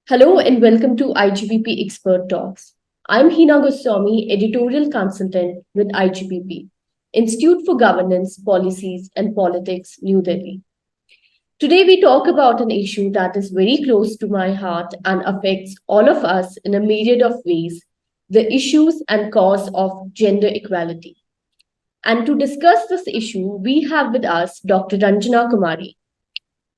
Hello and welcome to IGPP Expert Talks. I'm Heena Goswami, Editorial Consultant with IGPP, Institute for Governance, Policies and Politics, New Delhi. Today we talk about an issue that is very close to my heart and affects all of us in a myriad of ways, the issues and cause of gender equality. And to discuss this issue, we have with us Dr. Ranjana Kumari.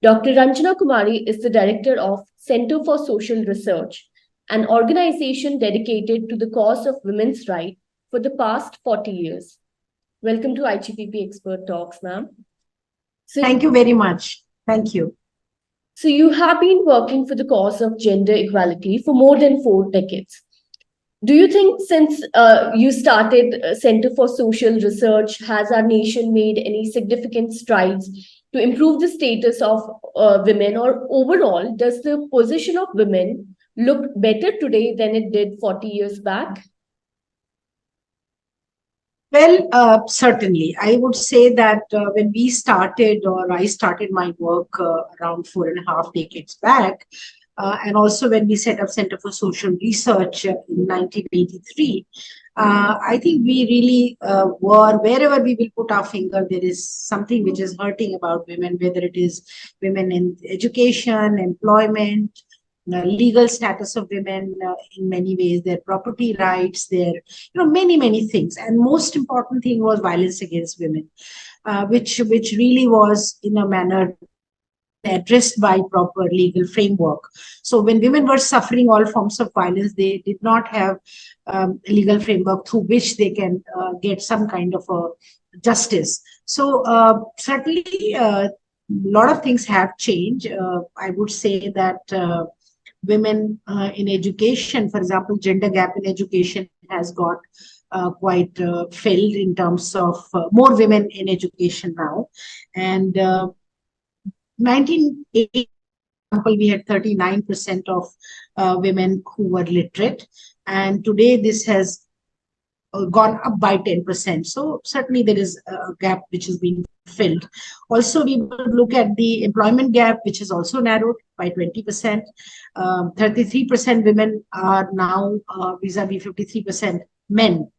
Dr. Ranjana Kumari is the director of Center for Social Research, an organization dedicated to the cause of women's rights for the past 40 years. Welcome to IGPP Expert Talks, ma'am. Thank you very much. Thank you. So you have been working for the cause of gender equality for more than 4 decades. Do you think since you started Center for Social Research, has our nation made any significant strides to improve the status of women, or overall, does the position of women look better today than it did 40 years back? Well, certainly. I would say that when we started, or I started my work around 4.5 decades back, and also when we set up Center for Social Research in 1983, I think we really were, wherever we will put our finger, there is something which is hurting about women, whether it is women in education, employment, legal status of women in many ways, their property rights, their many things. And most important thing was violence against women, which really was in a manner addressed by proper legal framework. So when women were suffering all forms of violence, they did not have a legal framework through which they can get some kind of a justice. So certainly a lot of things have changed. I would say that women in education, for example, gender gap in education has got quite filled in terms of more women in education now. And 1980, we had 39% of women who were literate. And today this has gone up by 10%. So certainly there is a gap which is being filled. Also, we would look at the employment gap, which is also narrowed by 20%. 33% women are now vis-a-vis 53% men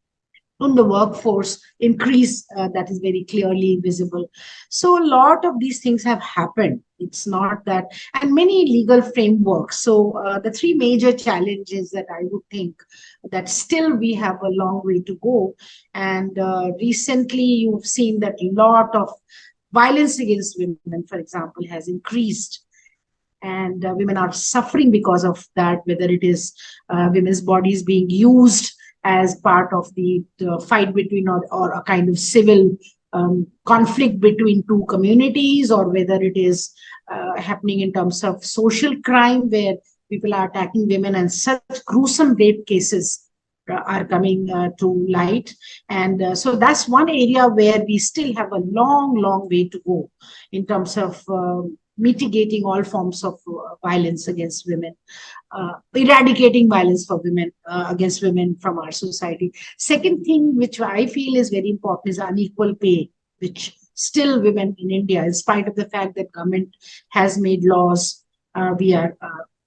in the workforce increase that is very clearly visible. So a lot of these things have happened. It's not that, and many legal frameworks. So the three major challenges that I would think that still we have a long way to go. And recently you've seen that a lot of violence against women, for example, has increased. And women are suffering because of that, whether it is women's bodies being used as part of the fight between, or a kind of civil conflict between two communities, or whether it is happening in terms of social crime where people are attacking women, and such gruesome rape cases are coming to light. And so that's one area where we still have a long way to go in terms of mitigating all forms of violence against women, eradicating violence for women against women from our society. Second thing which I feel is very important is unequal pay, which still women in India, in spite of the fact that government has made laws, we are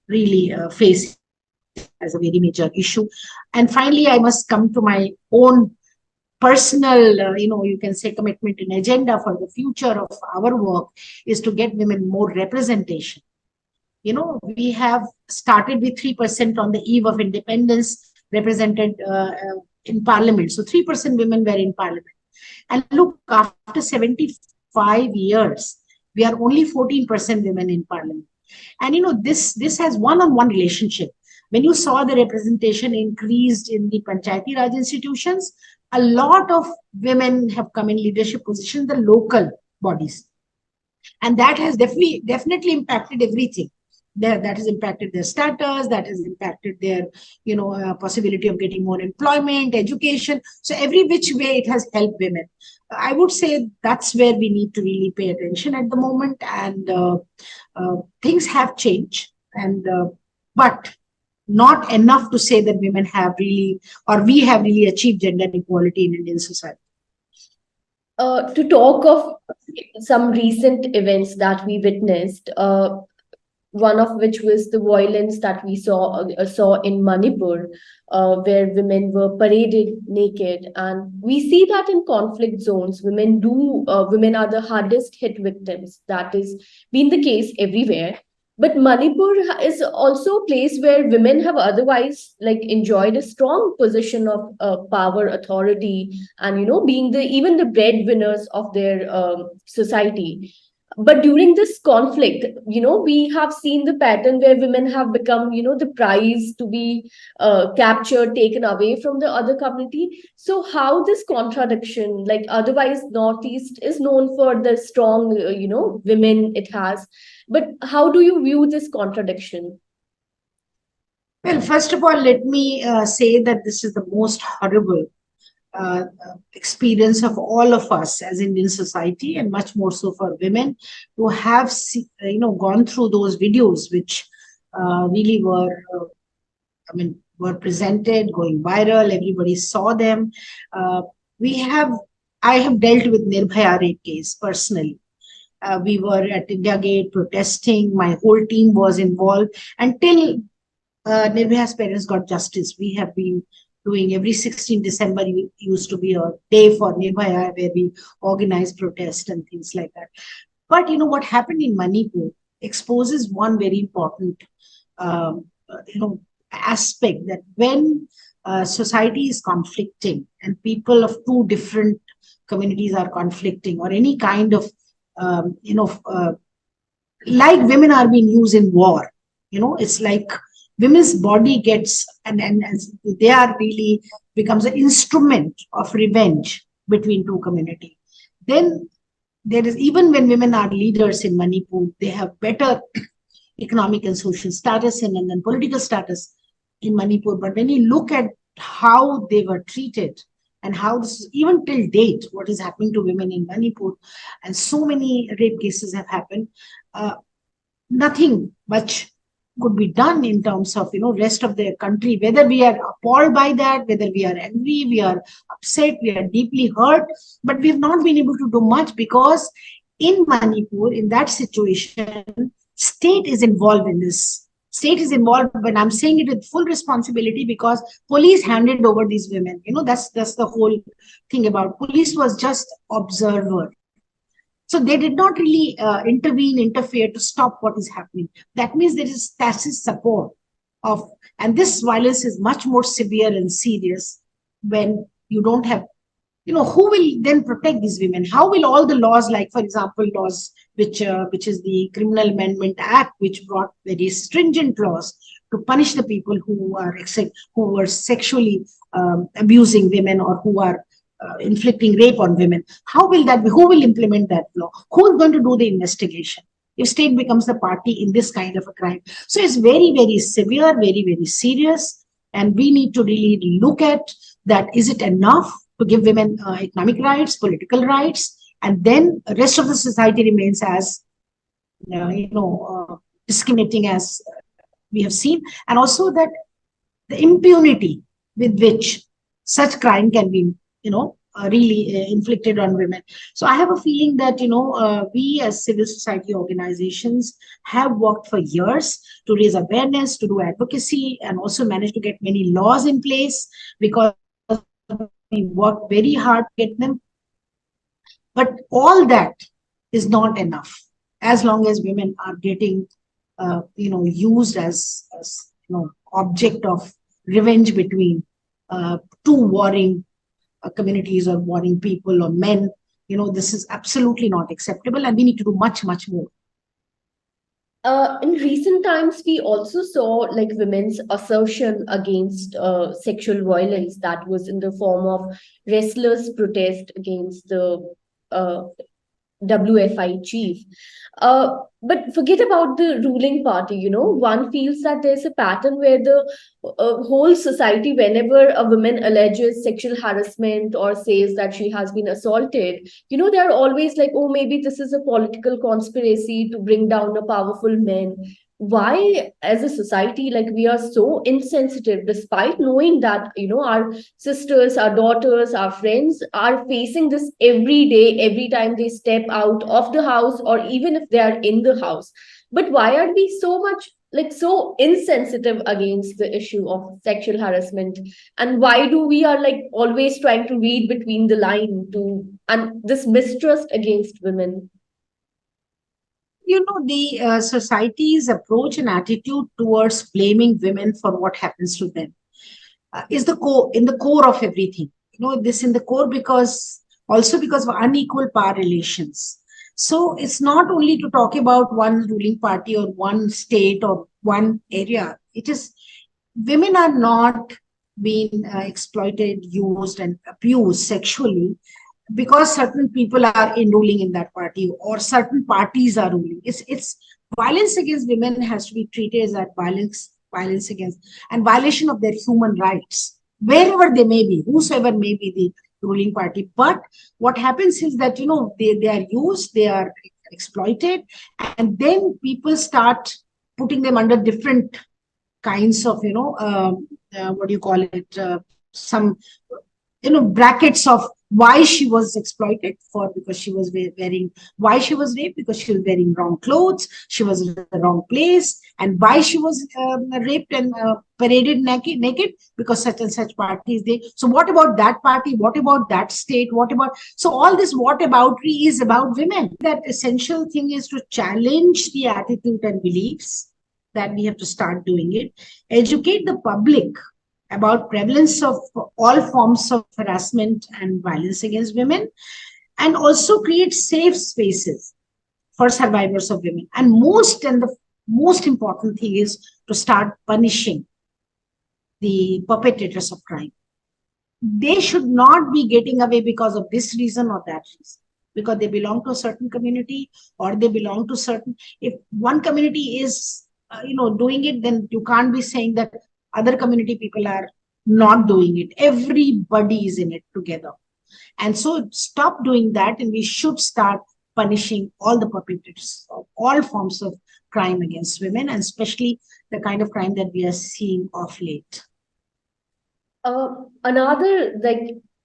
really facing as a very major issue. And finally, I must come to my own personal, you can say commitment and agenda for the future of our work is to get women more representation. We have started with 3% on the eve of independence represented in parliament. So 3% women were in parliament. And look, after 75 years, we are only 14% women in parliament. And this has one-on-one relationship. When you saw the representation increased in the Panchayati Raj institutions, a lot of women have come in leadership positions in the local bodies. And that has definitely impacted everything. That has impacted their status, that has impacted their, possibility of getting more employment, education. So every which way it has helped women. I would say that's where we need to really pay attention at the moment. And things have changed, and but not enough to say that women have really, or we have really achieved gender equality in Indian society. To talk of some recent events that we witnessed, one of which was the violence that we saw in Manipur, where women were paraded naked. And we see that in conflict zones, women are the hardest hit victims. That is been the case everywhere. But Manipur is also a place where women have otherwise like enjoyed a strong position of power, authority, and being the even the breadwinners of their society. But during this conflict, we have seen the pattern where women have become, the prize to be captured, taken away from the other community. So how this contradiction, like otherwise Northeast is known for the strong, women it has, but how do you view this contradiction? Well, first of all, let me say that this is the most horrible experience of all of us as Indian society, and much more so for women who have gone through those videos which really were were presented, going viral. Everybody saw them. We have I have dealt with Nirbhaya rape case personally. We were at India Gate protesting. My whole team was involved until Nirbhaya's parents got justice. We have been doing every 16 December used to be a day for Nirbhaya where we organize protest and things like that. But what happened in Manipur exposes one very important aspect, that when society is conflicting and people of two different communities are conflicting, or any kind of like women are being used in war, it's like women's body gets and they are really becomes an instrument of revenge between two community. Then there is, even when women are leaders in Manipur, they have better economic and social status and then political status in Manipur. But when you look at how they were treated and how this is, even till date, what is happening to women in Manipur, and so many rape cases have happened, nothing much could be done in terms of rest of the country. Whether we are appalled by that, whether we are angry, we are upset, we are deeply hurt, but we have not been able to do much, because in Manipur, in that situation, state is involved in this. State is involved, when I'm saying it with full responsibility, because police handed over these women. That's the whole thing about police, was just observer. So they did not really interfere to stop what is happening. That means there is tacit support of, and this violence is much more severe and serious when you don't have, who will then protect these women? How will all the laws, like for example, laws which is the Criminal Amendment Act, which brought very stringent laws to punish the people who were sexually abusing women, or who are inflicting rape on women. How will that be? Who will implement that law? Who is going to do the investigation if state becomes the party in this kind of a crime? So it's very, very severe, very, very serious. And we need to really look at that. Is it enough to give women economic rights, political rights, and then the rest of the society remains as discriminating as we have seen? And also that the impunity with which such crime can be really inflicted on women. So I have a feeling that we as civil society organizations have worked for years to raise awareness, to do advocacy, and also managed to get many laws in place, because we worked very hard to get them. But all that is not enough as long as women are getting used as object of revenge between two warring communities or warring people or men. This is absolutely not acceptable, and we need to do much, much more. In recent times, we also saw like women's assertion against sexual violence that was in the form of restless protest against the WFI chief. But forget about the ruling party, one feels that there's a pattern where the whole society, whenever a woman alleges sexual harassment or says that she has been assaulted, they're always like, oh, maybe this is a political conspiracy to bring down a powerful man. Why, as a society, like we are so insensitive, despite knowing that our sisters, our daughters, our friends are facing this every day, every time they step out of the house, or even if they are in the house. But why are we so much so insensitive against the issue of sexual harassment? And why do we are always trying to read between the line to and this mistrust against women? The society's approach and attitude towards blaming women for what happens to them is the core in the core of everything. This in the core because of unequal power relations. So it's not only to talk about one ruling party or one state or one area. It is women are not being exploited, used, and abused sexually because certain people are enrolling in that party or certain parties are ruling. It's violence against women has to be treated as that violence against and violation of their human rights, wherever they may be, whosoever may be the ruling party. But what happens is that they are used, they are exploited, and then people start putting them under different kinds of what do you call it, some brackets of why she was exploited for, because she was wearing, why she was raped because she was wearing wrong clothes, she was in the wrong place, and why she was raped and paraded naked because such and such party is there. So what about that party, what about that state, what about, so all this whataboutery is about women. That essential thing is to challenge the attitude and beliefs, that we have to start doing it, educate the public about prevalence of all forms of harassment and violence against women, and also create safe spaces for survivors of women. And the most important thing is to start punishing the perpetrators of crime. They should not be getting away because of this reason or that reason, because they belong to a certain community or they belong to certain, if one community is doing it, then you can't be saying that other community people are not doing it. Everybody is in it together. And so stop doing that, and we should start punishing all the perpetrators of all forms of crime against women, and especially the kind of crime that we are seeing of late. Another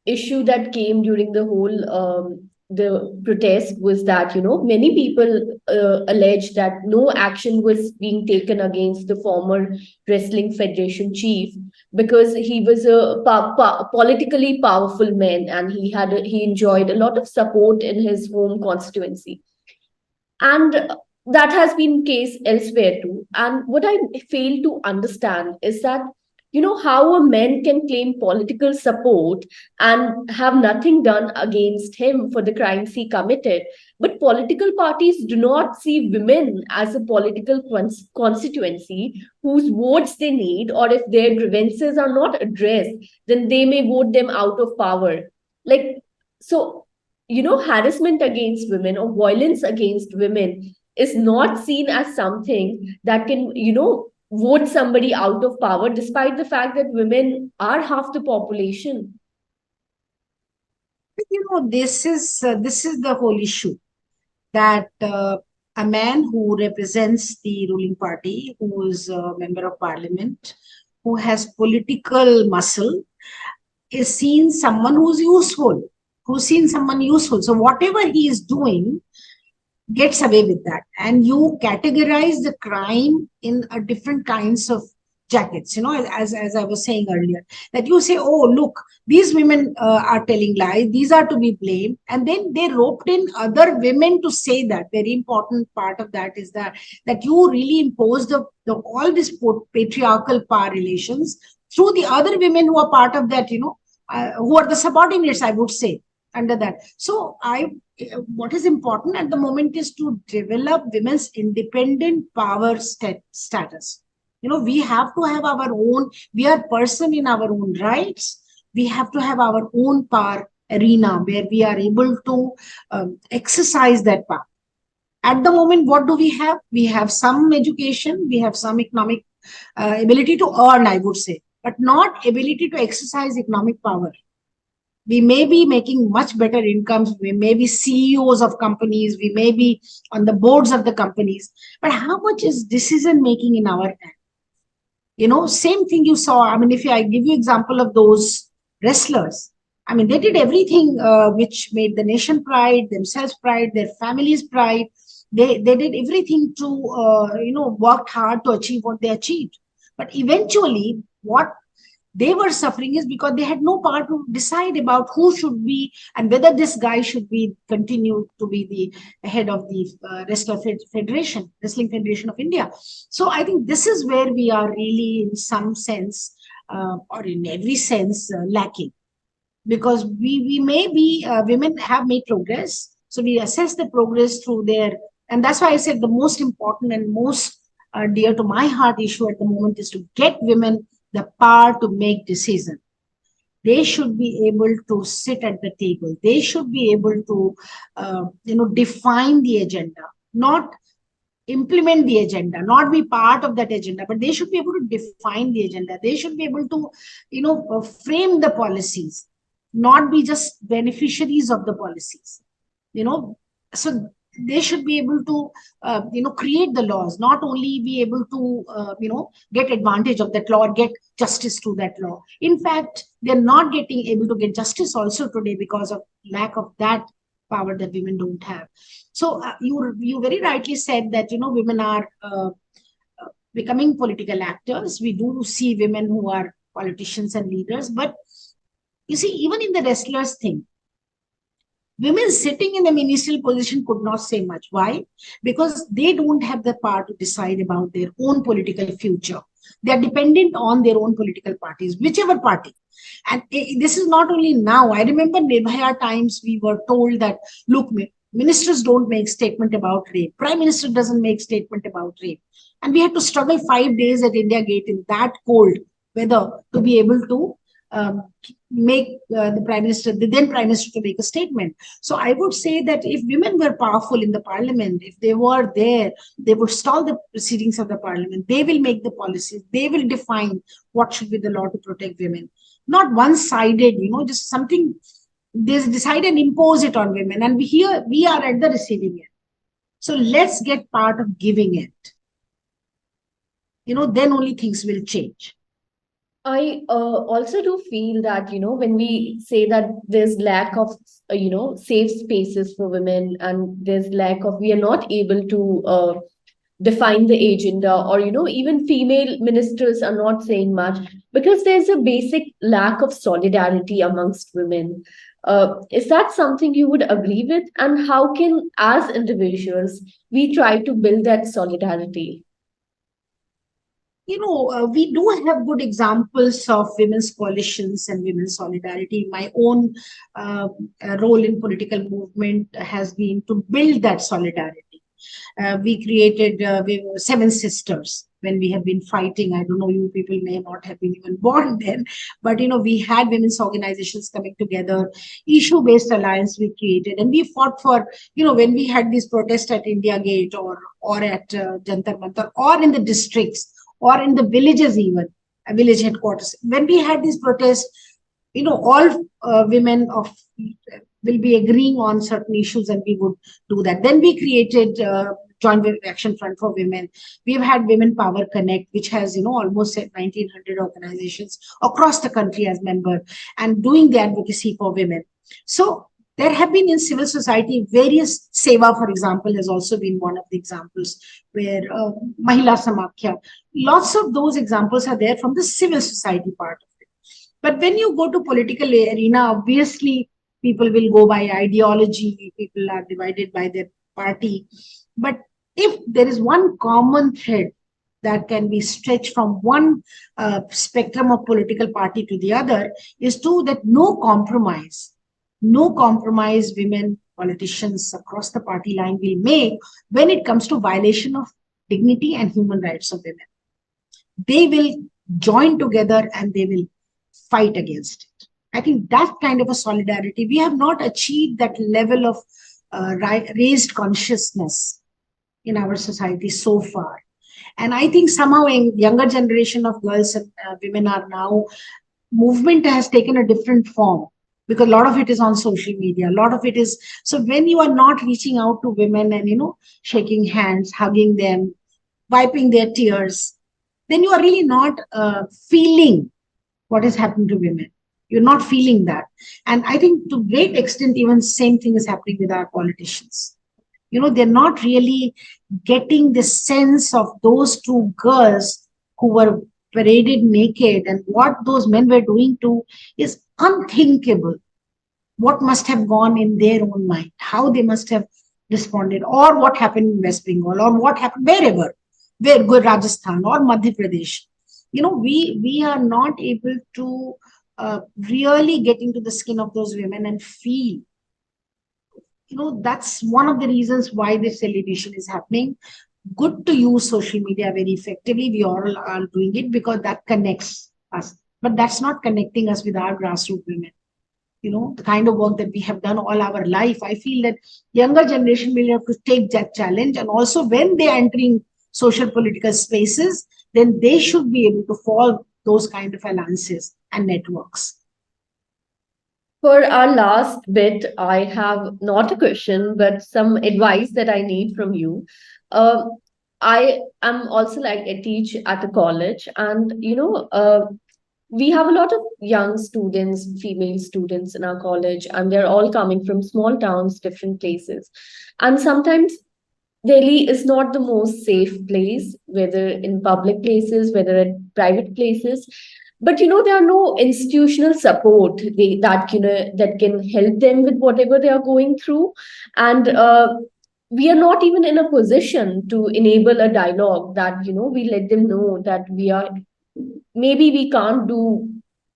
issue that came during the whole the protest was that many people alleged that no action was being taken against the former wrestling federation chief because he was a politically powerful man, and he enjoyed a lot of support in his home constituency. And that has been case elsewhere too. And what I fail to understand is that how a man can claim political support and have nothing done against him for the crimes he committed, but political parties do not see women as a political constituency whose votes they need, or if their grievances are not addressed, then they may vote them out of power. Like, so harassment against women or violence against women is not seen as something that can vote somebody out of power, despite the fact that women are half the population. This is the whole issue, that a man who represents the ruling party, who is a member of parliament, who has political muscle, is seen someone who's useful, who's seen someone useful. So whatever he is doing gets away with that. And you categorize the crime in a different kinds of jackets, as I was saying earlier, that you say, oh, look, these women are telling lies, these are to be blamed. And then they roped in other women to say that. Very important part of that is that you really impose all this patriarchal power relations through the other women who are part of that, who are the subordinates, I would say, under that. So what is important at the moment is to develop women's independent power status. We have to have our own, we are person in our own rights. We have to have our own power arena where we are able to exercise that power. At the moment, what do we have? We have some education, we have some economic ability to earn, I would say, but not ability to exercise economic power. We may be making much better incomes, we may be CEOs of companies, we may be on the boards of the companies, but how much is decision making in our hand? Same thing you saw. I mean, if I give you example of those wrestlers, I mean, they did everything which made the nation pride, themselves pride, their families pride. They did everything to worked hard to achieve what they achieved. But eventually, what they were suffering is because they had no power to decide about who should be and whether this guy should be continue to be the head of the wrestling federation of India. So I think this is where we are really, in some sense, or in every sense, lacking, because we may be women have made progress, so we assess the progress through their, and that's why I said the most important and most dear to my heart issue at the moment is to get women the power to make decisions. They should be able to sit at the table. They should be able to define the agenda, not implement the agenda, not be part of that agenda, but they should be able to define the agenda. They should be able to frame the policies, not be just beneficiaries of the policies. So they should be able to create the laws, not only be able to get advantage of that law or get justice through that law. In fact, they're not getting able to get justice also today because of lack of that power that women don't have. So you very rightly said that women are becoming political actors. We do see women who are politicians and leaders, but you see, even in the wrestlers thing, women sitting in a ministerial position could not say much. Why? Because they don't have the power to decide about their own political future. They are dependent on their own political parties, whichever party. And this is not only now. I remember Nirbhaya times we were told that, look, ministers don't make statement about rape. Prime Minister doesn't make statement about rape. And we had to struggle 5 days at India Gate in that cold weather to be able to make the then Prime Minister, to make a statement. So I would say that if women were powerful in the parliament, if they were there, they would stall the proceedings of the parliament. They will make the policies. They will define what should be the law to protect women. Not one-sided, just something they decide and impose it on women. And we are at the receiving end. So let's get part of giving it. Then only things will change. I also do feel that, when we say that there's lack of, safe spaces for women, and there's lack of, we are not able to define the agenda, or, even female ministers are not saying much because there's a basic lack of solidarity amongst women. Is that something you would agree with? And how can, as individuals, we try to build that solidarity? We do have good examples of women's coalitions and women's solidarity. My own role in political movement has been to build that solidarity. We created Seven Sisters when we have been fighting. I don't know, you people may not have been even born then, but we had women's organizations coming together, issue-based alliance we created, and we fought for, when we had these protests at India Gate or at Jantar Mantar or in the districts or in the villages, even village headquarters. When we had these protests, all women will be agreeing on certain issues, and we would do that. Then we created Joint Action Front for Women. We've had Women Power Connect, which has almost 1,900 organizations across the country as member and doing the advocacy for women. So there have been in civil society various, Seva, for example, has also been one of the examples where Mahila Samakhya, lots of those examples are there from the civil society part of it. But when you go to political arena, obviously people will go by ideology, people are divided by their party. But if there is one common thread that can be stretched from one spectrum of political party to the other, is to that no compromise women politicians across the party line will make when it comes to violation of dignity and human rights of women. They will join together and they will fight against it. I think that kind of a solidarity, we have not achieved that level of raised consciousness in our society so far. And I think somehow in younger generation of girls and women are now, movement has taken a different form, because a lot of it is on social media. A lot of it is, so when you are not reaching out to women and, shaking hands, hugging them, wiping their tears, then you are really not feeling what is happening to women. You're not feeling that. And I think to great extent, even same thing is happening with our politicians. They're not really getting the sense of those two girls who were paraded naked, and what those men were doing to is unthinkable. What must have gone in their own mind, how they must have responded, or what happened in West Bengal, or what happened wherever, where go Rajasthan or Madhya Pradesh. We are not able to really get into the skin of those women and feel. That's one of the reasons why this celebration is happening. Good to use social media very effectively. We all are doing it because that connects us, but that's not connecting us with our grassroots women. The kind of work that we have done all our life. I feel that younger generation will have to take that challenge, and also when they are entering social political spaces, then they should be able to follow those kind of alliances and networks. For our last bit, I have not a question, but some advice that I need from you. Uh, I am also like I teach at a college, and we have a lot of young students, female students in our college, and they're all coming from small towns, different places. And sometimes Delhi is not the most safe place, whether in public places, whether at private places. But there are no institutional support that can help them with whatever they are going through, and we are not even in a position to enable a dialogue that we let them know that we are, maybe we can't do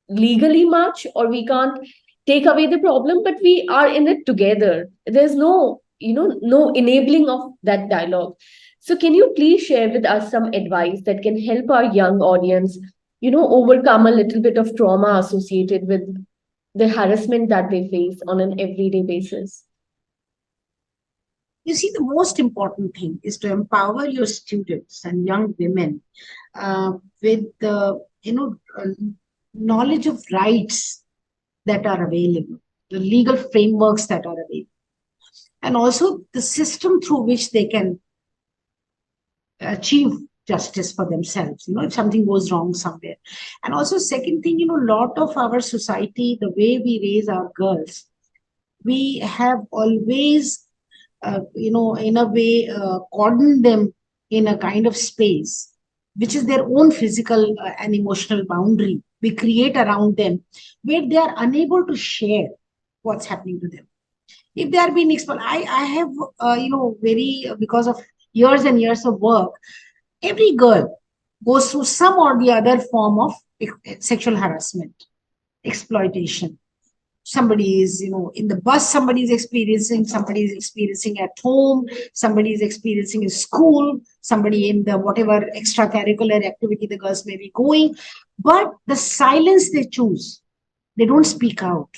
legally much, or we can't take away the problem, but we are in it together. There's no enabling of that dialogue. So can you please share with us some advice that can help our young audience overcome a little bit of trauma associated with the harassment that they face on an everyday basis? You see, the most important thing is to empower your students and young women with the knowledge of rights that are available, the legal frameworks that are available, and also the system through which they can achieve justice for themselves, if something goes wrong somewhere. And also, second thing, a lot of our society, the way we raise our girls, we have always in a way, cordon them in a kind of space, which is their own physical and emotional boundary we create around them, where they are unable to share what's happening to them. If they are being exposed, I have, because of years and years of work, every girl goes through some or the other form of sexual harassment, exploitation. Somebody is in the bus, somebody is experiencing at home, somebody is experiencing in school, somebody in the whatever extracurricular activity the girls may be going. But the silence they choose, they don't speak out,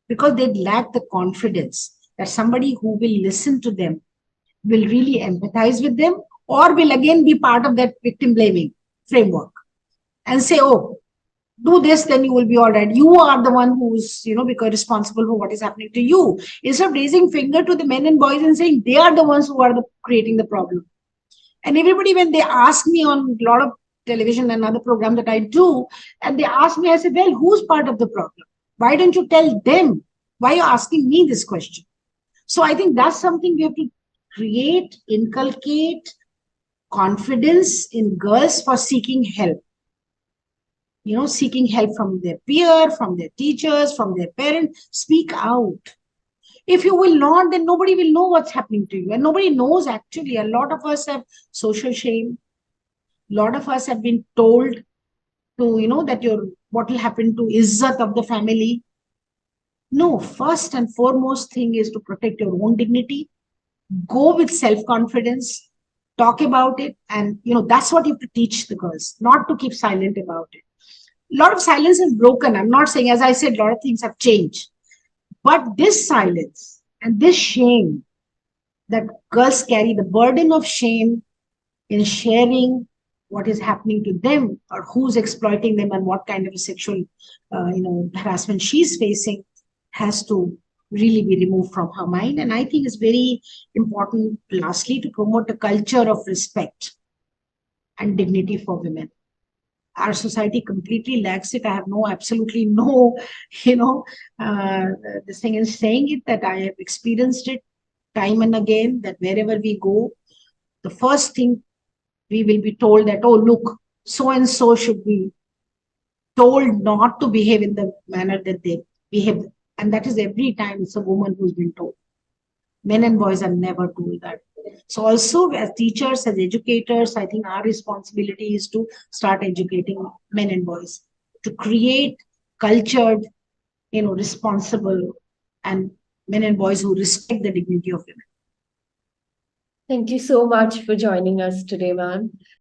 because they lack the confidence that somebody who will listen to them will really empathize with them, or will again be part of that victim blaming framework and say, oh, do this, then you will be all right. You are the one who's, because responsible for what is happening to you. Instead of raising finger to the men and boys and saying they are the ones who are creating the problem. And everybody, when they ask me on a lot of television and other program that I do, and they ask me, I say, well, who's part of the problem? Why don't you tell them? Why are you asking me this question? So I think that's something we have to create, inculcate confidence in girls for seeking help. Seeking help from their peer, from their teachers, from their parents. Speak out. If you will not, then nobody will know what's happening to you. And nobody knows, actually. A lot of us have social shame. A lot of us have been told to, that what will happen to izzat of the family. No, first and foremost thing is to protect your own dignity. Go with self-confidence. Talk about it. And, that's what you have to teach the girls, not to keep silent about it. A lot of silence is broken. I'm not saying, as I said, a lot of things have changed. But this silence and this shame that girls carry, the burden of shame in sharing what is happening to them, or who's exploiting them, and what kind of a sexual, harassment she's facing, has to really be removed from her mind. And I think it's very important, lastly, to promote a culture of respect and dignity for women. Our society completely lacks it. I have absolutely no, this thing in saying it, that I have experienced it time and again that wherever we go, the first thing we will be told that, oh, look, so and so should be told not to behave in the manner that they behave. And that is every time it's a woman who's been told. Men and boys are never told that. So also as teachers, as educators, I think our responsibility is to start educating men and boys to create cultured, responsible and men and boys who respect the dignity of women. Thank you so much for joining us today, ma'am.